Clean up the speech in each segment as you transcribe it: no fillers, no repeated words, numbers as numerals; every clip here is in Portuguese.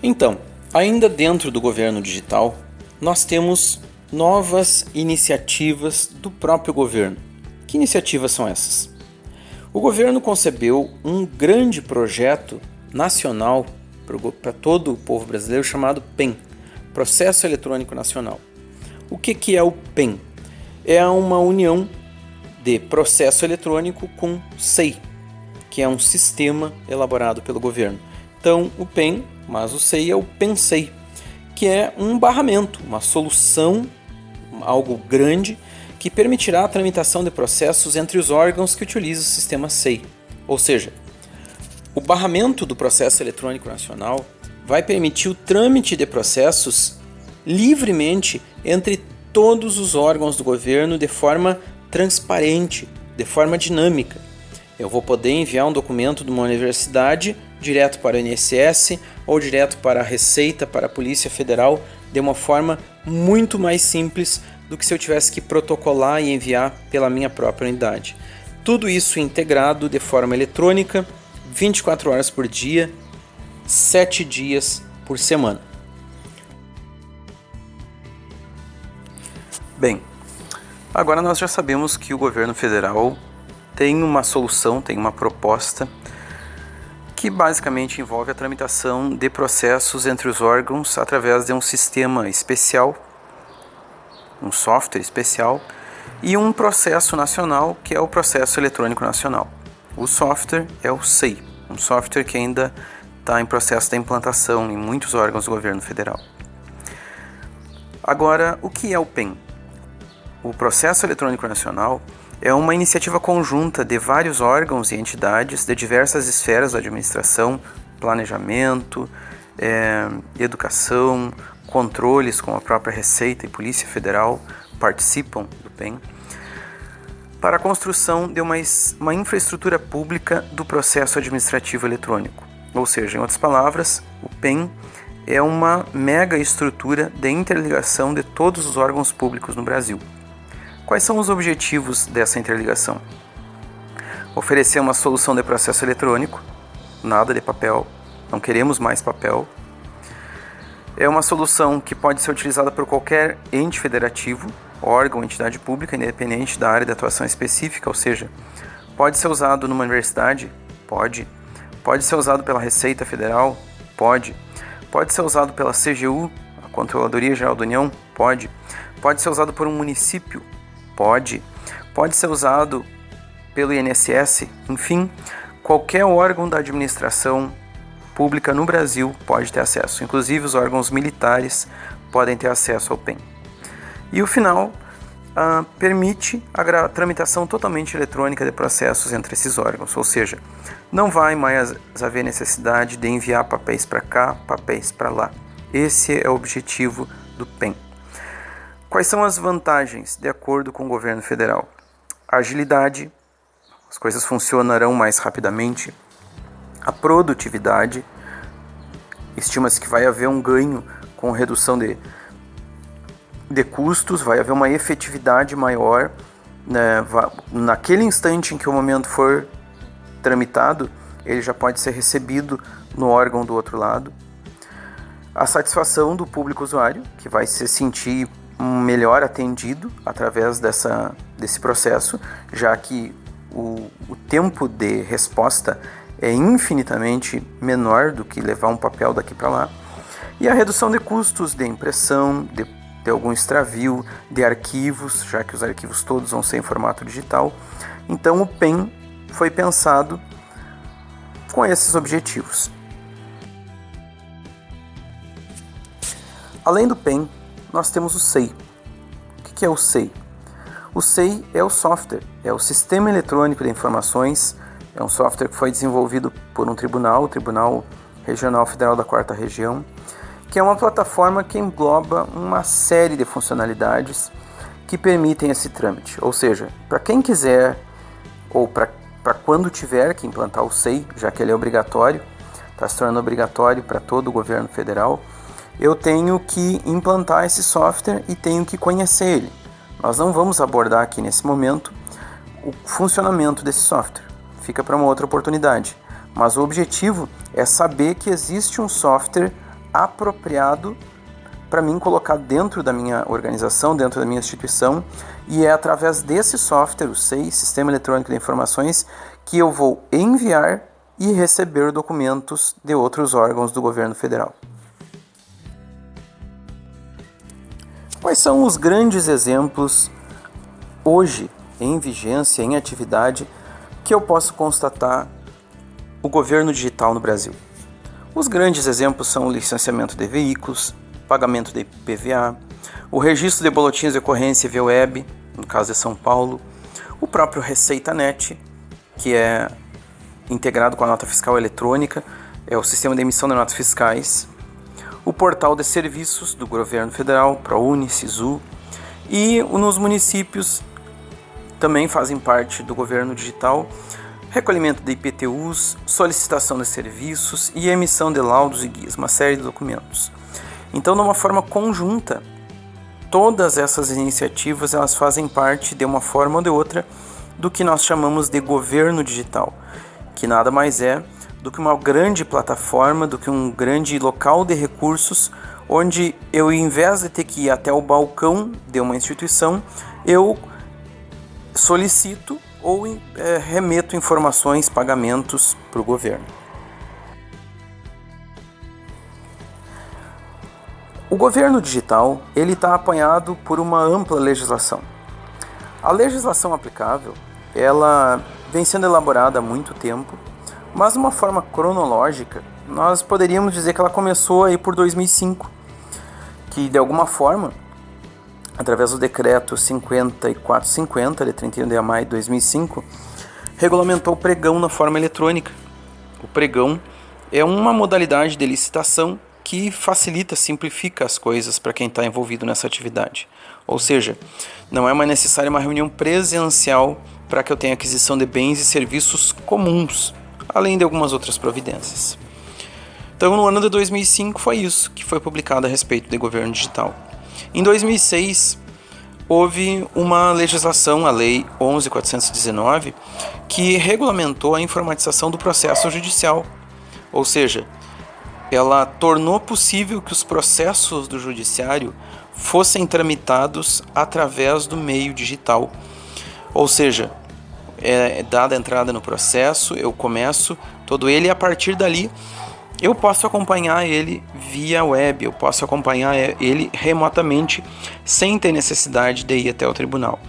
Então, ainda dentro do governo digital, nós temos novas iniciativas do próprio governo. Que iniciativas são essas? O governo concebeu um grande projeto nacional para todo o povo brasileiro chamado PEN, Processo Eletrônico Nacional. O que é o PEN? É uma união de processo eletrônico com SEI, que é um sistema elaborado pelo governo. Então, o PEN, mas o SEI é o PENSEI, que é um barramento, uma solução, algo grande, que permitirá a tramitação de processos entre os órgãos que utilizam o sistema SEI. Ou seja, o barramento do Processo Eletrônico Nacional vai permitir o trâmite de processos livremente entre todos os órgãos do governo de forma transparente, de forma dinâmica. Eu vou poder enviar um documento de uma universidade direto para o INSS ou direto para a Receita, para a Polícia Federal, de uma forma muito mais simples do que se eu tivesse que protocolar e enviar pela minha própria unidade. Tudo isso integrado de forma eletrônica, 24 horas por dia, 7 dias por semana. Bem, agora nós já sabemos que o governo federal tem uma solução, tem uma proposta que basicamente envolve a tramitação de processos entre os órgãos através de um sistema especial, um software especial e um processo nacional que é o Processo Eletrônico Nacional. O software é o SEI, um software que ainda está em processo de implantação em muitos órgãos do governo federal. Agora, o que é o PEN? O Processo Eletrônico Nacional é uma iniciativa conjunta de vários órgãos e entidades de diversas esferas da administração, planejamento, educação, controles como a própria Receita e Polícia Federal participam do PEN, para a construção de uma infraestrutura pública do processo administrativo eletrônico. Ou seja, em outras palavras, o PEN é uma mega estrutura de interligação de todos os órgãos públicos no Brasil. Quais são os objetivos dessa interligação? Oferecer uma solução de processo eletrônico, nada de papel, não queremos mais papel. É uma solução que pode ser utilizada por qualquer ente federativo, órgão, entidade pública, independente da área de atuação específica, ou seja, pode ser usado numa universidade? Pode. Pode ser usado pela Receita Federal? Pode. Pode ser usado pela CGU, a Controladoria Geral da União? Pode. Pode ser usado por um município? Pode. Pode ser usado pelo INSS? Enfim, qualquer órgão da administração pública no Brasil pode ter acesso. Inclusive os órgãos militares podem ter acesso ao PEN. E o final permite a tramitação totalmente eletrônica de processos entre esses órgãos, ou seja, não vai mais haver necessidade de enviar papéis para cá, papéis para lá. Esse é o objetivo do PEN. Quais são as vantagens de acordo com o governo federal? Agilidade, as coisas funcionarão mais rapidamente. A produtividade, estima-se que vai haver um ganho com redução de custos, vai haver uma efetividade maior, né? Naquele instante em que o momento for tramitado, ele já pode ser recebido no órgão do outro lado. A satisfação do público usuário, que vai se sentir melhor atendido através desse processo, já que o tempo de resposta é infinitamente menor do que levar um papel daqui para lá. E a redução de custos de impressão, de algum extravio, de arquivos, já que os arquivos todos vão ser em formato digital. Então o PEN foi pensado com esses objetivos. Além do PEN, nós temos o SEI. O que é o SEI? O SEI é o software, é o Sistema Eletrônico de Informações, é um software que foi desenvolvido por um tribunal, o Tribunal Regional Federal da 4ª Região, que é uma plataforma que engloba uma série de funcionalidades que permitem esse trâmite. Ou seja, para quem quiser, ou para quando tiver que implantar o SEI, já que ele é obrigatório, está se tornando obrigatório para todo o governo federal, eu tenho que implantar esse software e tenho que conhecer ele. Nós não vamos abordar aqui nesse momento o funcionamento desse software, fica para uma outra oportunidade. Mas o objetivo é saber que existe um software apropriado para mim colocar dentro da minha organização, dentro da minha instituição, e é através desse software, o SEI, Sistema Eletrônico de Informações, que eu vou enviar e receber documentos de outros órgãos do governo federal. Quais são os grandes exemplos hoje em vigência, em atividade, que eu posso constatar o governo digital no Brasil? Os grandes exemplos são o licenciamento de veículos, pagamento de IPVA, o registro de boletins de ocorrência via web, no caso de São Paulo, o próprio ReceitaNet, que é integrado com a nota fiscal eletrônica, é o sistema de emissão de notas fiscais, o portal de serviços do governo federal, ProUni, SISU, e nos municípios também fazem parte do governo digital, recolhimento de IPTUs, solicitação de serviços e emissão de laudos e guias, uma série de documentos. Então, de uma forma conjunta, todas essas iniciativas elas fazem parte de uma forma ou de outra do que nós chamamos de governo digital, que nada mais é do que uma grande plataforma, do que um grande local de recursos, onde eu, em vez de ter que ir até o balcão de uma instituição, eu solicito ou remeto informações, pagamentos para o governo. O governo digital ele está apoiado por uma ampla legislação. A legislação aplicável ela vem sendo elaborada há muito tempo, mas de uma forma cronológica, nós poderíamos dizer que ela começou aí por 2005, que de alguma forma, através do decreto 5450, de 31 de maio de 2005, regulamentou o pregão na forma eletrônica. O pregão é uma modalidade de licitação que facilita, simplifica as coisas para quem está envolvido nessa atividade. Ou seja, não é mais necessária uma reunião presencial para que eu tenha aquisição de bens e serviços comuns, além de algumas outras providências. Então, no ano de 2005 foi isso que foi publicado a respeito de governo digital. Em 2006, houve uma legislação, a Lei 11.419, que regulamentou a informatização do processo judicial, ou seja, ela tornou possível que os processos do judiciário fossem tramitados através do meio digital. Ou seja, dada a entrada no processo, eu começo todo ele e a partir dali eu posso acompanhar ele via web, eu posso acompanhar ele remotamente sem ter necessidade de ir até o tribunal.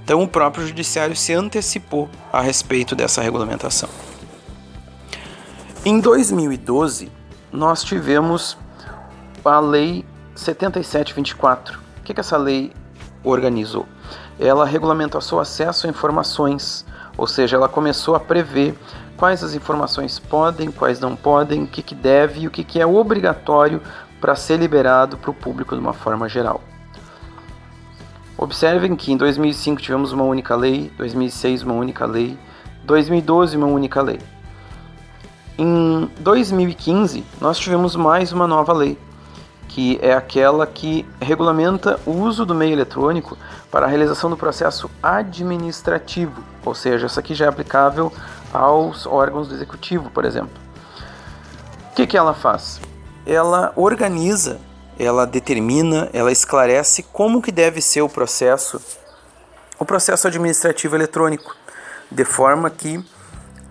Então o próprio judiciário se antecipou a respeito dessa regulamentação. Em 2012, nós tivemos a Lei 7724. O que essa lei organizou? Ela regulamentou o acesso a informações, ou seja, ela começou a prever quais as informações podem, quais não podem, o que deve e o que é obrigatório para ser liberado para o público de uma forma geral. Observem que em 2005 tivemos uma única lei, 2006 uma única lei, 2012 uma única lei. Em 2015, nós tivemos mais uma nova lei, que é aquela que regulamenta o uso do meio eletrônico para a realização do processo administrativo, ou seja, essa aqui já é aplicável aos órgãos do executivo, por exemplo. O que ela faz? Ela organiza, ela determina, ela esclarece como que deve ser o processo administrativo eletrônico, de forma que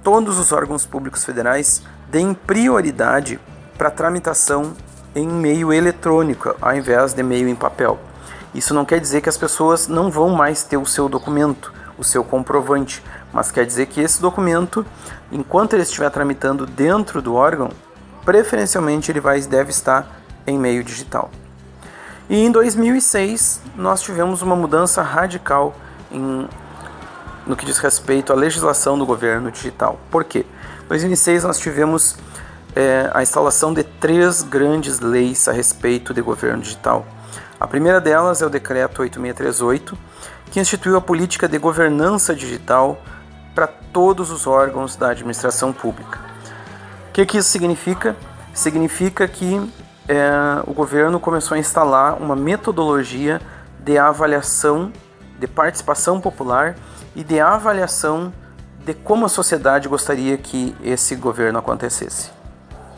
todos os órgãos públicos federais deem prioridade para a tramitação em meio eletrônico, ao invés de meio em papel. Isso não quer dizer que as pessoas não vão mais ter o seu documento, o seu comprovante, mas quer dizer que esse documento, enquanto ele estiver tramitando dentro do órgão, preferencialmente ele deve estar em meio digital. E em 2006, nós tivemos uma mudança radical no que diz respeito à legislação do governo digital. Por quê? Em 2006 nós tivemos a instalação de 3 grandes leis a respeito de governo digital. A primeira delas é o decreto 8638, que instituiu a política de governança digital para todos os órgãos da administração pública. O que isso significa? Significa que o governo começou a instalar uma metodologia de avaliação, de participação popular e de avaliação de como a sociedade gostaria que esse governo acontecesse.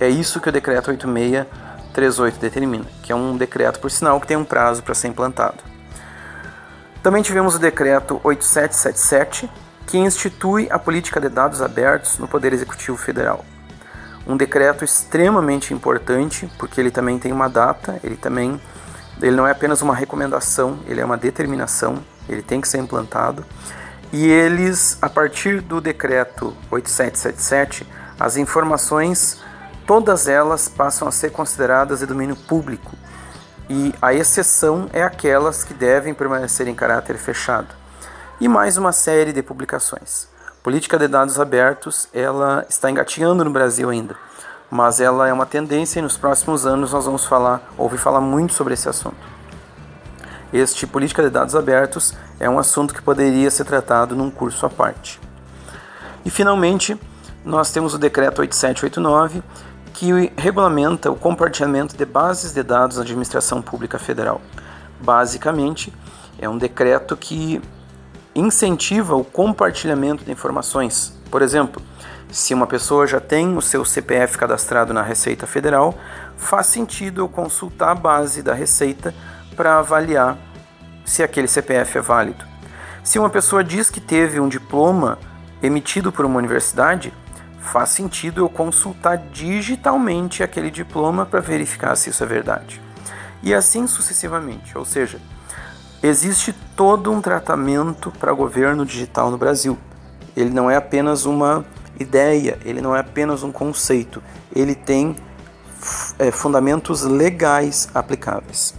É isso que o decreto 86 38 determina, que é um decreto, por sinal, que tem um prazo para ser implantado. Também tivemos o decreto 8777, que institui a política de dados abertos no Poder Executivo Federal. Um decreto extremamente importante, porque ele também tem uma data, ele não é apenas uma recomendação, ele é uma determinação, ele tem que ser implantado. E eles, a partir do decreto 8777, as informações, todas elas passam a ser consideradas de domínio público. E a exceção é aquelas que devem permanecer em caráter fechado. E mais uma série de publicações. Política de dados abertos, ela está engatinhando no Brasil ainda, mas ela é uma tendência e nos próximos anos nós vamos ouvir falar muito sobre esse assunto. Este política de dados abertos é um assunto que poderia ser tratado num curso à parte. E finalmente, nós temos o decreto 8789, que regulamenta o compartilhamento de bases de dados na administração pública federal. Basicamente, é um decreto que incentiva o compartilhamento de informações. Por exemplo, se uma pessoa já tem o seu CPF cadastrado na Receita Federal, faz sentido eu consultar a base da Receita para avaliar se aquele CPF é válido. Se uma pessoa diz que teve um diploma emitido por uma universidade, faz sentido eu consultar digitalmente aquele diploma para verificar se isso é verdade. E assim sucessivamente, ou seja, existe todo um tratamento para governo digital no Brasil. Ele não é apenas uma ideia, ele não é apenas um conceito, ele tem fundamentos legais aplicáveis.